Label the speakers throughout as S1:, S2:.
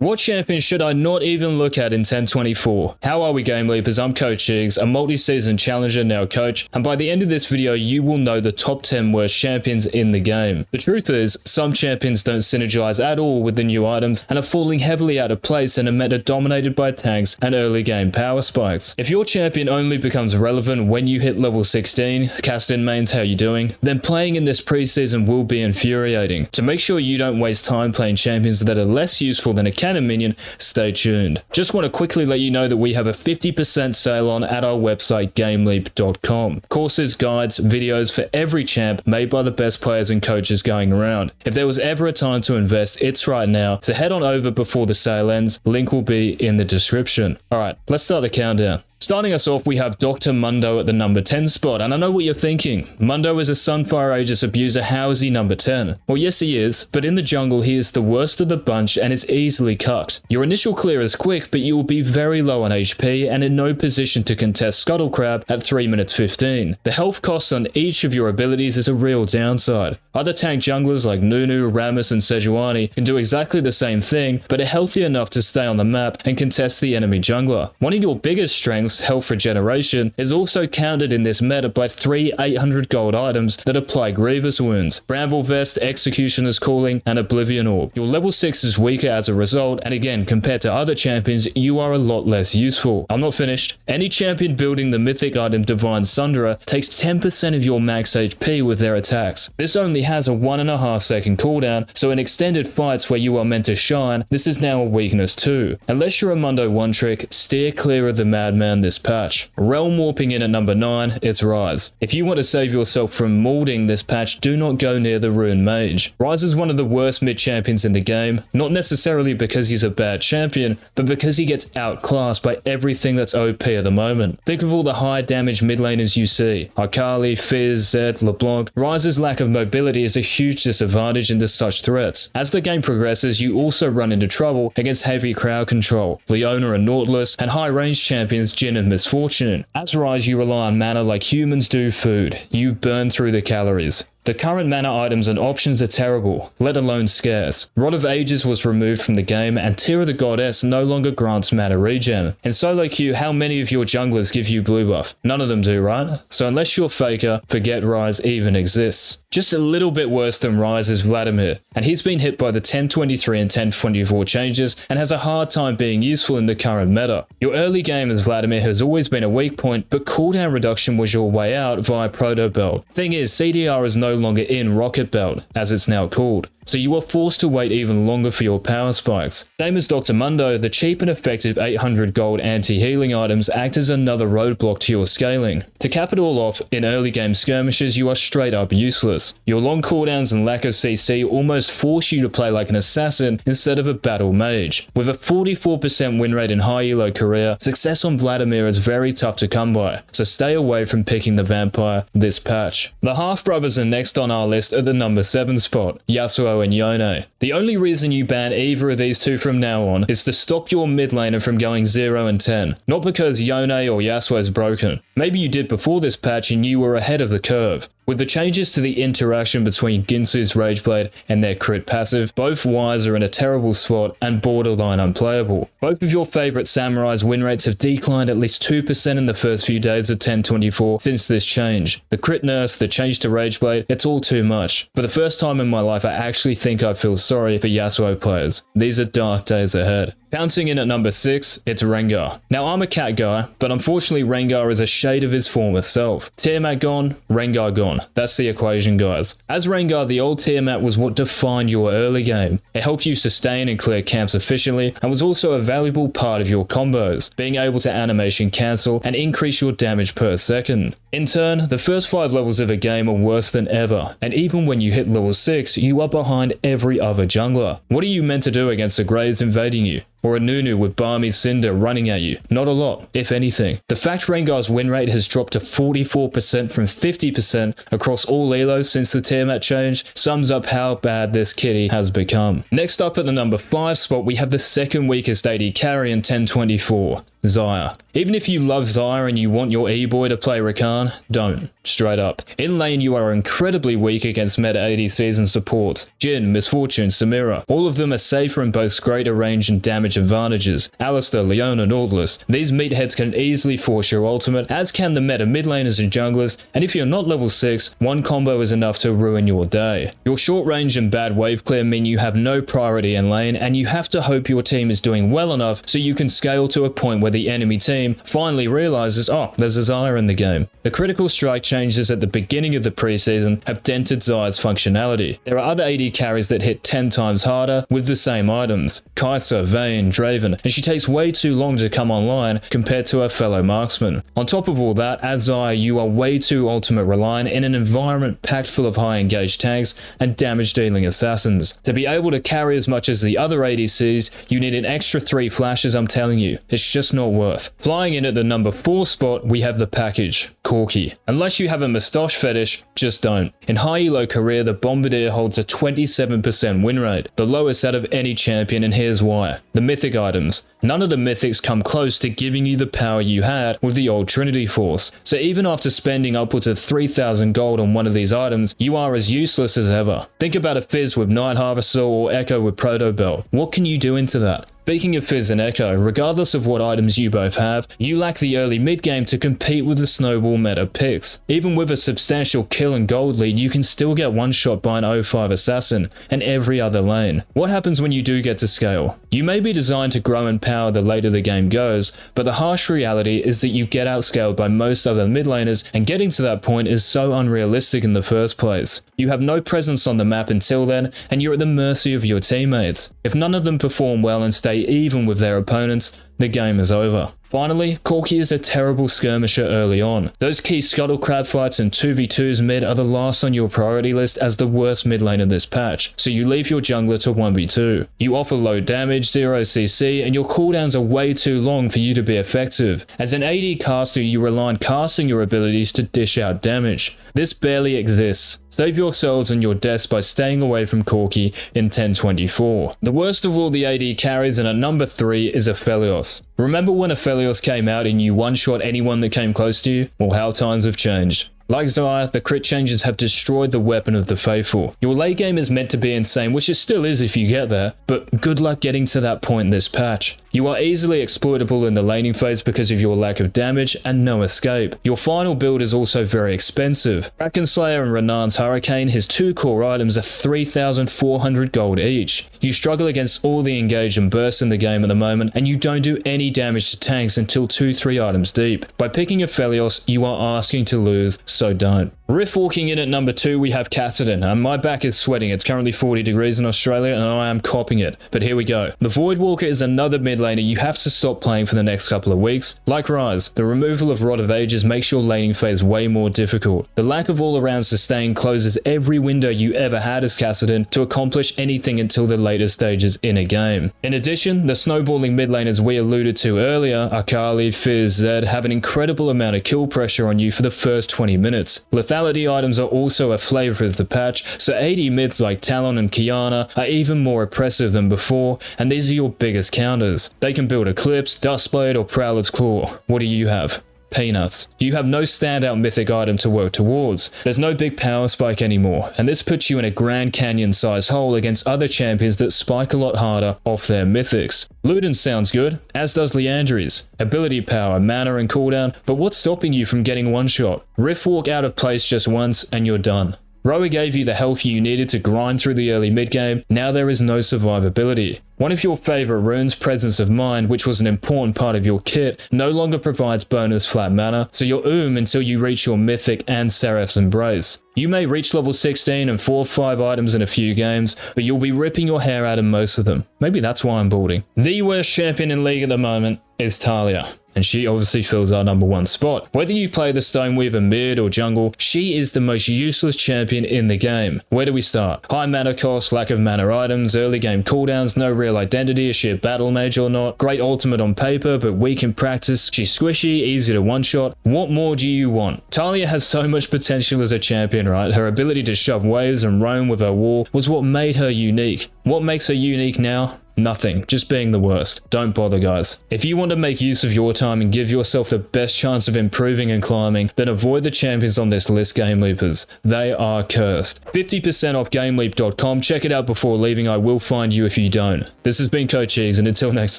S1: What champion should I not even look at in 1024? How are we, GameLeapers? I'm Coach Iggs, a multi-season challenger now coach, and by the end of this video you will know the top 10 worst champions in the game. The truth is, some champions don't synergize at all with the new items and are falling heavily out of place in a meta dominated by tanks and early game power spikes. If your champion only becomes relevant when you hit level 16, Kassadin mains, how you doing? Then playing in this preseason will be infuriating. To make sure you don't waste time playing champions that are less useful than a cannon minion, stay tuned. Just want to quickly let you know that we have a 50% sale on at our website GameLeap.com. Courses, guides, videos for every champ made by the best players and coaches going around. If there was ever a time to invest, it's right now, so head on over before the sale ends. Link will be in the description. Alright, let's start the countdown. Starting us off, we have Dr. Mundo at the number 10 spot, and I know what you're thinking. Mundo is a Sunfire Aegis abuser, how is he number 10? Well, yes he is, but in the jungle he is the worst of the bunch and is easily cucked. Your initial clear is quick, but you will be very low on HP and in no position to contest Scuttle Crab at 3 minutes 15. The health cost on each of your abilities is a real downside. Other tank junglers like Nunu, Rammus and Sejuani can do exactly the same thing, but are healthy enough to stay on the map and contest the enemy jungler. One of your biggest strengths, health regeneration, is also countered in this meta by 3 800 gold items that apply grievous wounds: Bramble Vest, Executioner's Calling, and Oblivion Orb. Your level 6 is weaker as a result, and again, compared to other champions, you are a lot less useful. I'm not finished. Any champion building the mythic item Divine Sunderer takes 10% of your max HP with their attacks. This only has a 1.5 second cooldown, so in extended fights where you are meant to shine, this is now a weakness too. Unless you're a Mundo one-trick, steer clear of the Madman this patch. Realm warping in at number 9, it's Ryze. If you want to save yourself from molding this patch, do not go near the Rune Mage. Ryze is one of the worst mid champions in the game, not necessarily because he's a bad champion, but because he gets outclassed by everything that's OP at the moment. Think of all the high damage mid laners you see: Akali, Fizz, Zed, LeBlanc. Ryze's lack of mobility is a huge disadvantage into such threats. As the game progresses, you also run into trouble against heavy crowd control, Leona and Nautilus, and high range champions Jhin and Misfortune. As Ryze, you rely on mana like humans do food. You burn through the calories. The current mana items and options are terrible, let alone scarce. Rod of Ages was removed from the game, and Tear of the Goddess no longer grants mana regen. In solo queue, how many of your junglers give you blue buff? None of them do, right? So unless you're Faker, forget Ryze even exists. Just a little bit worse than Ryze is Vladimir, and he's been hit by the 1023 and 1024 changes and has a hard time being useful in the current meta. Your early game as Vladimir has always been a weak point, but cooldown reduction was your way out via Proto Belt. Thing is, CDR is no longer in Rocket Belt, as it's now called, so you are forced to wait even longer for your power spikes. Same as Dr. Mundo, the cheap and effective 800 gold anti-healing items act as another roadblock to your scaling. To cap it all off, in early game skirmishes you are straight up useless. Your long cooldowns and lack of CC almost force you to play like an assassin instead of a battle mage. With a 44% win rate in high elo career, success on Vladimir is very tough to come by, so stay away from picking the vampire this patch. The half-brothers are next on our list at the number 7 spot, Yasuo and Yone. The only reason you ban either of these two from now on is to stop your mid laner from going 0 and 10, not because Yone or Yasuo is broken. Maybe you did before this patch and you were ahead of the curve. With the changes to the interaction between Ginsu's Rageblade and their crit passive, both Ys are in a terrible spot and borderline unplayable. Both of your favourite Samurai's win rates have declined at least 2% in the first few days of 1024 since this change. The crit nerfs, the change to Rageblade, it's all too much. For the first time in my life, I actually think I feel sorry for Yasuo players. These are dark days ahead. Pouncing in at number 6, it's Rengar. Now I'm a cat guy, but unfortunately Rengar is a shade of his former self. Tiamat gone, Rengar gone. That's the equation, guys. As Rengar, the old Tiamat was what defined your early game. It helped you sustain and clear camps efficiently, and was also a valuable part of your combos, being able to animation cancel and increase your damage per second. In turn, the first 5 levels of a game are worse than ever, and even when you hit level 6, you are behind every other jungler. What are you meant to do against the Graves invading you? Or a Nunu with Barmy Cinder running at you? Not a lot, if anything. The fact Rengar's win rate has dropped to 44% from 50% across all elos since the Tiamat change sums up how bad this kitty has become. Next up at the number 5 spot, we have the second weakest AD carry in 1024. Xayah. Even if you love Xayah and you want your E-boy to play Rakan, don't. Straight up. In lane, you are incredibly weak against meta ADCs and supports. Jhin, Misfortune, Samira. All of them are safer and boast greater range and damage advantages. Alistar, Leona, Nautilus. These meatheads can easily force your ultimate, as can the meta mid laners and junglers, and if you're not level 6, one combo is enough to ruin your day. Your short range and bad wave clear mean you have no priority in lane, and you have to hope your team is doing well enough so you can scale to a point where the enemy team finally realizes, oh, there's a Xayah in the game. The critical strike changes at the beginning of the preseason have dented Xayah's functionality. There are other AD carries that hit 10 times harder with the same items. Kai'Sa, Vayne, Draven, and she takes way too long to come online compared to her fellow marksmen. On top of all that, as Xayah, you are way too ultimate reliant in an environment packed full of high engaged tanks and damage dealing assassins. To be able to carry as much as the other ADCs, you need an extra 3 flashes, I'm telling you. It's just not worth. Flying in at the number 4 spot, we have the package, Corki. Unless you have a moustache fetish, just don't. In high elo career, the Bombardier holds a 27% win rate, the lowest out of any champion, and here's why. The mythic items. None of the mythics come close to giving you the power you had with the old Trinity Force. So even after spending upwards of 3,000 gold on one of these items, you are as useless as ever. Think about a Fizz with Night Harvester or Echo with Proto Belt. What can you do into that? Speaking of Fizz and Echo, regardless of what items you both have, you lack the early mid-game to compete with the snowball meta picks. Even with a substantial kill and gold lead, you can still get one-shot by an 0-5 assassin and every other lane. What happens when you do get to scale? You may be designed to grow in power the later the game goes, but the harsh reality is that you get outscaled by most other mid laners, and getting to that point is so unrealistic in the first place. You have no presence on the map until then, and you're at the mercy of your teammates. If none of them perform well and stay even with their opponents, the game is over. Finally, Corki is a terrible skirmisher early on. Those key scuttle crab fights and 2v2s mid are the last on your priority list as the worst mid lane of this patch, so you leave your jungler to 1v2. You offer low damage, 0 CC, and your cooldowns are way too long for you to be effective. As an AD caster, you rely on casting your abilities to dish out damage. This barely exists. Save yourselves and your deaths by staying away from Corki in 1024. The worst of all the AD carries, and at number 3 is a Felios. Remember when a Felios came out and you one-shot anyone that came close to you? Well, how times have changed. Like Xayah, the crit changes have destroyed the weapon of the faithful. Your late game is meant to be insane, which it still is if you get there, but good luck getting to that point in this patch. You are easily exploitable in the laning phase because of your lack of damage and no escape. Your final build is also very expensive. Kraken Slayer and Renan's Hurricane, his 2 core items, are 3,400 gold each. You struggle against all the engage and burst in the game at the moment, and you don't do any damage to tanks until 2-3 items deep. By picking a Felios, you are asking to lose, so don't. Riff walking in at number 2, we have Kassadin, and my back is sweating. It's currently 40 degrees in Australia and I am copping it, but here we go. The Voidwalker is another mid laner you have to stop playing for the next couple of weeks. Like Ryze, the removal of Rod of Ages makes your laning phase way more difficult. The lack of all-around sustain closes every window you ever had as Kassadin to accomplish anything until the later stages in a game. In addition, the snowballing mid laners we alluded to earlier, Akali, Fizz, Zed, have an incredible amount of kill pressure on you for the first 20 minutes. Lethality items are also a flavor of the patch, so AD mids like Talon and Kiana are even more oppressive than before, and these are your biggest counters. They can build Eclipse, Dustblade, or Prowler's Claw. What do you have? Peanuts. You have no standout mythic item to work towards. There's no big power spike anymore, and this puts you in a Grand Canyon sized hole against other champions that spike a lot harder off their mythics. Luden sounds good, as does Liandry's. Ability power, mana and cooldown, but what's stopping you from getting one shot? Riff walk out of place just once and you're done. Rowey gave you the health you needed to grind through the early mid game, now there is no survivability. One of your favorite runes, Presence of Mind, which was an important part of your kit, no longer provides bonus flat mana, so you're until you reach your Mythic and Seraph's Embrace. You may reach level 16 and 4 or 5 items in a few games, but you'll be ripping your hair out in most of them. Maybe that's why I'm balding. The worst champion in League at the moment is Talia, and she obviously fills our number 1 spot. Whether you play the Stoneweaver mid or jungle, she is the most useless champion in the game. Where do we start? High mana cost, lack of mana items, early game cooldowns, no real identity, is she a battle mage or not? Great ultimate on paper, but weak in practice. She's squishy, easy to one-shot. What more do you want? Talia has so much potential as a champion, right? Her ability to shove waves and roam with her wall was what made her unique. What makes her unique now? Nothing, just being the worst. Don't bother, guys. If you want to make use of your time and give yourself the best chance of improving and climbing, then avoid the champions on this list, GameLeapers. They are cursed. 50% off GameLeap.com. Check it out before leaving. I will find you if you don't. This has been Coach Cheese, and until next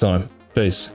S1: time, peace.